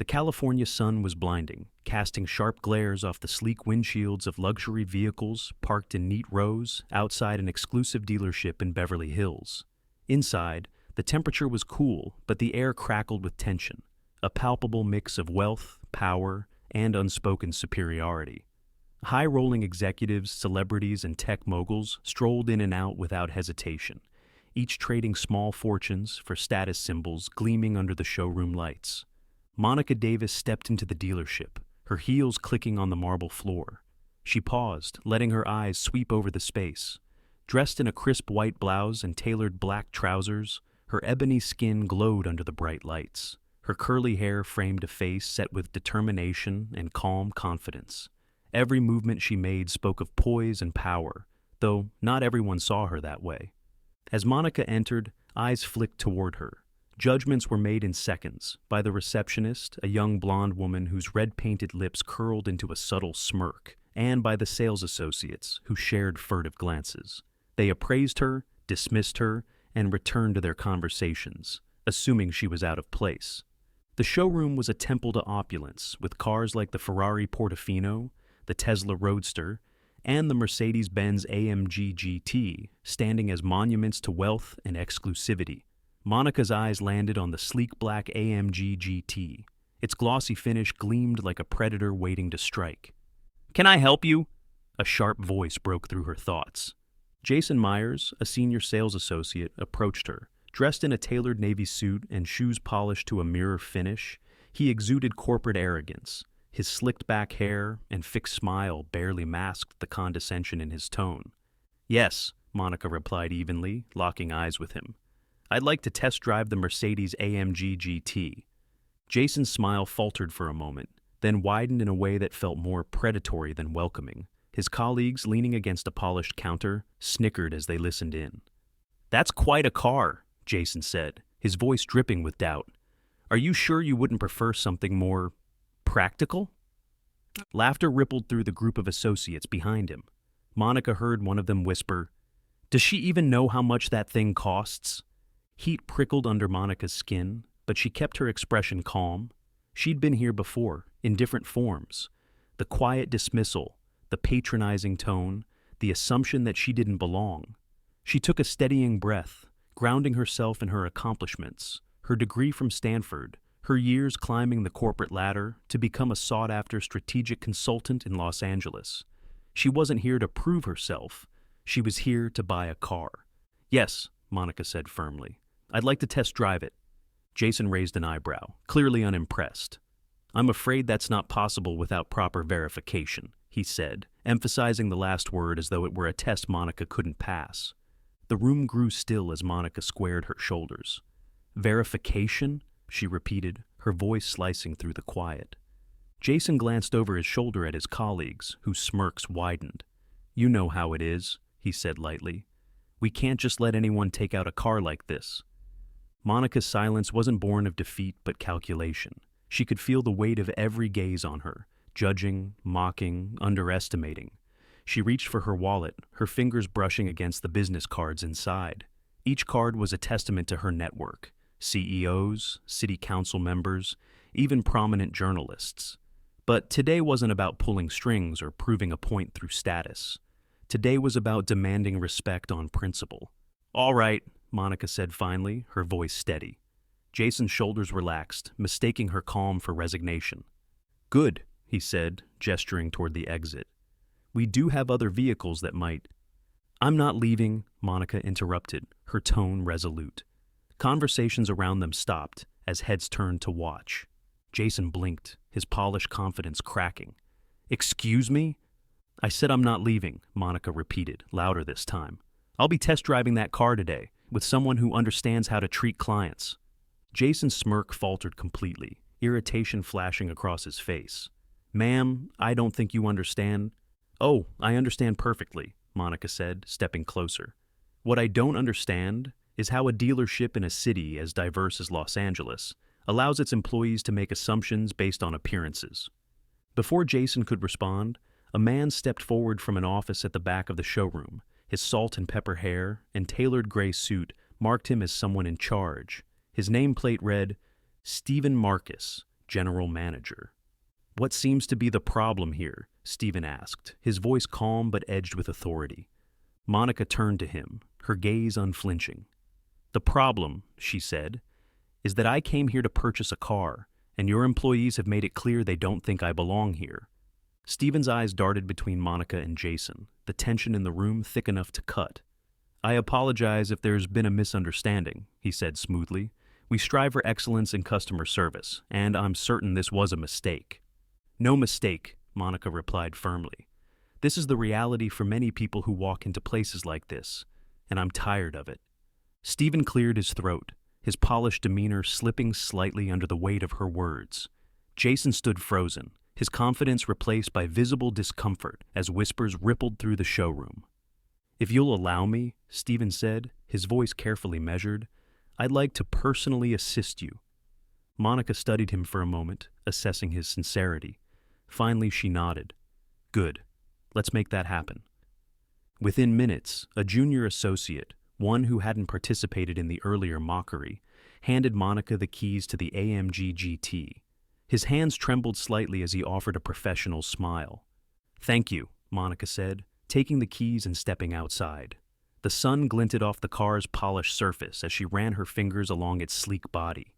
California sun was blinding, casting sharp glares off the sleek windshields of luxury vehicles parked in neat rows outside an exclusive dealership in Beverly Hills. Inside, the temperature was cool, but the air crackled with tension, a palpable mix of wealth, power, and unspoken superiority. High-rolling executives, celebrities, and tech moguls strolled in and out without hesitation, each trading small fortunes for status symbols gleaming under the showroom lights. Monica Davis stepped into the dealership, her heels clicking on the marble floor. She paused, letting her eyes sweep over the space. Dressed in a crisp white blouse and tailored black trousers, her ebony skin glowed under the bright lights. Her curly hair framed a face set with determination and calm confidence. Every movement she made spoke of poise and power, though not everyone saw her that way. As Monica entered, eyes flicked toward her. Judgments were made in seconds by the receptionist, a young blonde woman whose red-painted lips curled into a subtle smirk, and by the sales associates, who shared furtive glances. They appraised her, dismissed her, and returned to their conversations, assuming she was out of place. The showroom was a temple to opulence, with cars like the Ferrari Portofino, the Tesla Roadster, and the Mercedes-Benz AMG GT standing as monuments to wealth and exclusivity. Monica's eyes landed on the sleek black AMG GT. Its glossy finish gleamed like a predator waiting to strike. "Can I help you?" A sharp voice broke through her thoughts. Jason Myers, a senior sales associate, approached her. Dressed in a tailored navy suit and shoes polished to a mirror finish, he exuded corporate arrogance. His slicked-back hair and fixed smile barely masked the condescension in his tone. "Yes," Monica replied evenly, locking eyes with him. "I'd like to test drive the Mercedes AMG GT." Jason's smile faltered for a moment, then widened in a way that felt more predatory than welcoming. His colleagues, leaning against a polished counter, snickered as they listened in. "That's quite a car," Jason said, his voice dripping with doubt. "Are you sure you wouldn't prefer something more practical?" Laughter rippled through the group of associates behind him. Monica heard one of them whisper, "Does she even know how much that thing costs?" Heat prickled under Monica's skin, but she kept her expression calm. She'd been here before, in different forms. The quiet dismissal, the patronizing tone, the assumption that she didn't belong. She took a steadying breath, grounding herself in her accomplishments, her degree from Stanford, her years climbing the corporate ladder to become a sought-after strategic consultant in Los Angeles. She wasn't here to prove herself. She was here to buy a car. "Yes," Monica said firmly. "I'd like to test drive it." Jason raised an eyebrow, clearly unimpressed. "I'm afraid that's not possible without proper verification," he said, emphasizing the last word as though it were a test Monica couldn't pass. The room grew still as Monica squared her shoulders. "Verification?" she repeated, her voice slicing through the quiet. Jason glanced over his shoulder at his colleagues, whose smirks widened. "You know how it is," he said lightly. "We can't just let anyone take out a car like this." Monica's silence wasn't born of defeat but calculation. She could feel the weight of every gaze on her, judging, mocking, underestimating. She reached for her wallet, her fingers brushing against the business cards inside. Each card was a testament to her network. CEOs, city council members, even prominent journalists. But today wasn't about pulling strings or proving a point through status. Today was about demanding respect on principle. "All right," Monica said finally, her voice steady. Jason's shoulders relaxed, mistaking her calm for resignation. "Good," he said, gesturing toward the exit. "We do have other vehicles that might—" "I'm not leaving," Monica interrupted, her tone resolute. Conversations around them stopped as heads turned to watch. Jason blinked, his polished confidence cracking. "Excuse me?" "I said I'm not leaving," Monica repeated, louder this time. "I'll be test driving that car today, with someone who understands how to treat clients." Jason's smirk faltered completely, irritation flashing across his face. "Ma'am, I don't think you understand." "Oh, I understand perfectly," Monica said, stepping closer. "What I don't understand is how a dealership in a city as diverse as Los Angeles allows its employees to make assumptions based on appearances." Before Jason could respond, a man stepped forward from an office at the back of the showroom. His salt and pepper hair and tailored gray suit marked him as someone in charge. His nameplate read, "Stephen Marcus, general manager. "What seems to be the problem here?" Stephen asked, his voice calm but edged with authority. Monica turned to him, her gaze unflinching. "The problem," she said, "is that I came here to purchase a car, and your employees have made it clear they don't think I belong here." Stephen's eyes darted between Monica and Jason, the tension in the room thick enough to cut. "I apologize if there's been a misunderstanding," he said smoothly. "We strive for excellence in customer service, and I'm certain this was a mistake." "No mistake," Monica replied firmly. "This is the reality for many people who walk into places like this, and I'm tired of it." Stephen cleared his throat, his polished demeanor slipping slightly under the weight of her words. Jason stood frozen, his confidence replaced by visible discomfort as whispers rippled through the showroom. "If you'll allow me," Stephen said, his voice carefully measured, "I'd like to personally assist you." Monica studied him for a moment, assessing his sincerity. Finally, she nodded. "Good. Let's make that happen." Within minutes, a junior associate, one who hadn't participated in the earlier mockery, handed Monica the keys to the AMG GT. His hands trembled slightly as he offered a professional smile. "Thank you," Monica said, taking the keys and stepping outside. The sun glinted off the car's polished surface as she ran her fingers along its sleek body.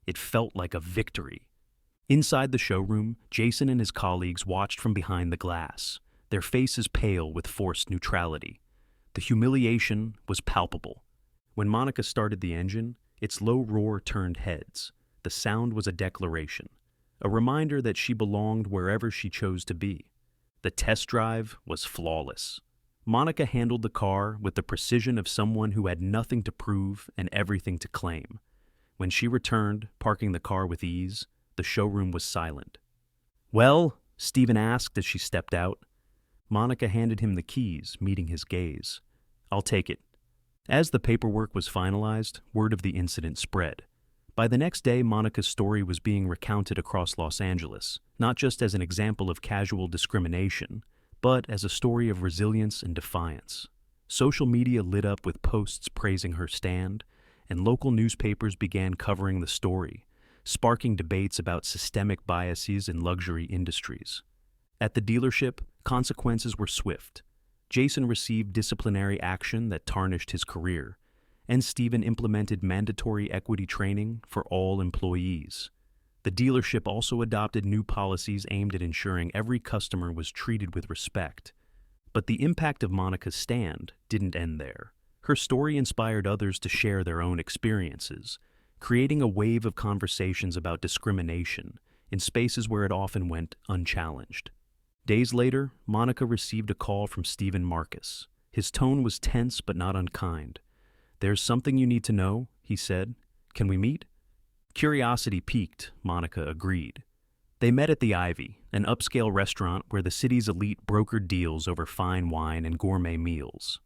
It felt like a victory. Inside the showroom, Jason and his colleagues watched from behind the glass, their faces pale with forced neutrality. The humiliation was palpable. When Monica started the engine, its low roar turned heads. The sound was a declaration, a reminder that she belonged wherever she chose to be. The test drive was flawless. Monica handled the car with the precision of someone who had nothing to prove and everything to claim. When she returned, parking the car with ease, the showroom was silent. "Well?" Stephen asked as she stepped out. Monica handed him the keys, meeting his gaze. "I'll take it." As the paperwork was finalized, word of the incident spread. By the next day, Monica's story was being recounted across Los Angeles, not just as an example of casual discrimination, but as a story of resilience and defiance. Social media lit up with posts praising her stand, and local newspapers began covering the story, sparking debates about systemic biases in luxury industries. At the dealership, consequences were swift. Jason received disciplinary action that tarnished his career, and Stephen implemented mandatory equity training for all employees. The dealership also adopted new policies aimed at ensuring every customer was treated with respect. But the impact of Monica's stand didn't end there. Her story inspired others to share their own experiences, creating a wave of conversations about discrimination in spaces where it often went unchallenged. Days later, Monica received a call from Stephen Marcus. His tone was tense but not unkind. "There's something you need to know," he said. "Can we meet?" Curiosity piqued, Monica agreed. They met at the Ivy, an upscale restaurant where the city's elite brokered deals over fine wine and gourmet meals.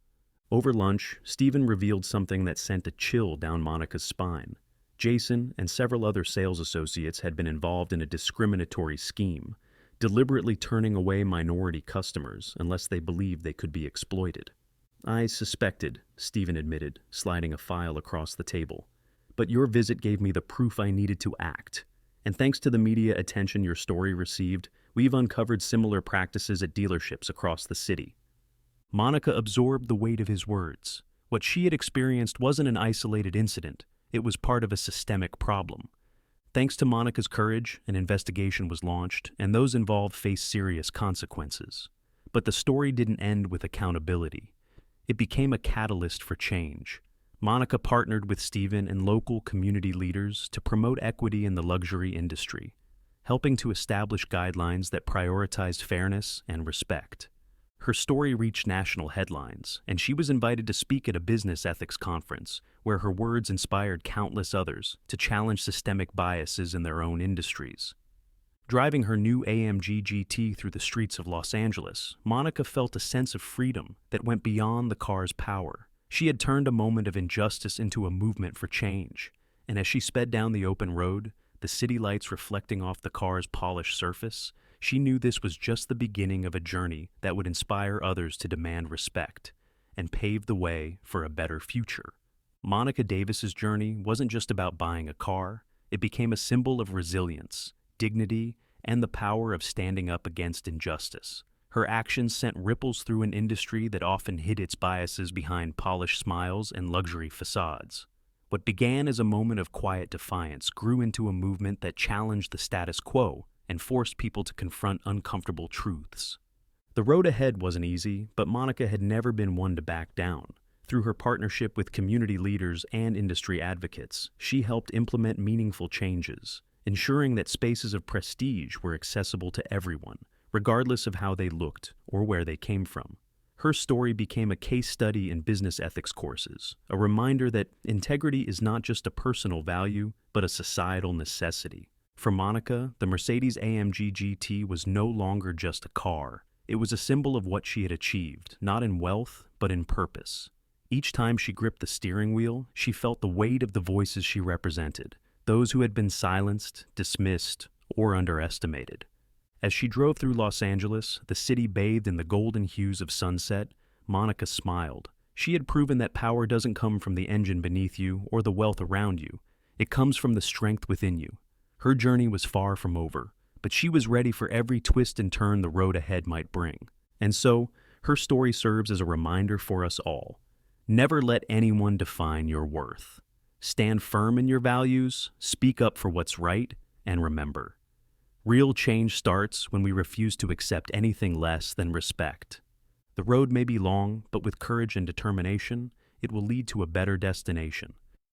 Over lunch, Stephen revealed something that sent a chill down Monica's spine. Jason and several other sales associates had been involved in a discriminatory scheme, deliberately turning away minority customers unless they believed they could be exploited. "I suspected," Stephen admitted, sliding a file across the table. "But your visit gave me the proof I needed to act. And thanks to the media attention your story received, we've uncovered similar practices at dealerships across the city." Monica absorbed the weight of his words. What she had experienced wasn't an isolated incident. It was part of a systemic problem. Thanks to Monica's courage, an investigation was launched, and those involved faced serious consequences. But the story didn't end with accountability. It became a catalyst for change. Monica partnered with Stephen and local community leaders to promote equity in the luxury industry, helping to establish guidelines that prioritized fairness and respect. Her story reached national headlines, and she was invited to speak at a business ethics conference, where her words inspired countless others to challenge systemic biases in their own industries. Driving her new AMG GT through the streets of Los Angeles, Monica felt a sense of freedom that went beyond the car's power. She had turned a moment of injustice into a movement for change, and as she sped down the open road, the city lights reflecting off the car's polished surface, she knew this was just the beginning of a journey that would inspire others to demand respect and pave the way for a better future. Monica Davis's journey wasn't just about buying a car. It became a symbol of resilience, dignity, and the power of standing up against injustice. Her actions sent ripples through an industry that often hid its biases behind polished smiles and luxury facades. What began as a moment of quiet defiance grew into a movement that challenged the status quo and forced people to confront uncomfortable truths. The road ahead wasn't easy, but Monica had never been one to back down. Through her partnership with community leaders and industry advocates, she helped implement meaningful changes, ensuring that spaces of prestige were accessible to everyone, regardless of how they looked or where they came from. Her story became a case study in business ethics courses, a reminder that integrity is not just a personal value, but a societal necessity. For Monica, the Mercedes-AMG GT was no longer just a car. It was a symbol of what she had achieved, not in wealth, but in purpose. Each time she gripped the steering wheel, she felt the weight of the voices she represented, those who had been silenced, dismissed, or underestimated. As she drove through Los Angeles, the city bathed in the golden hues of sunset, Monica smiled. She had proven that power doesn't come from the engine beneath you or the wealth around you. It comes from the strength within you. Her journey was far from over, but she was ready for every twist and turn the road ahead might bring. And so, her story serves as a reminder for us all. Never let anyone define your worth. Stand firm in your values, speak up for what's right, and remember, real change starts when we refuse to accept anything less than respect. The road may be long, but with courage and determination, it will lead to a better destination.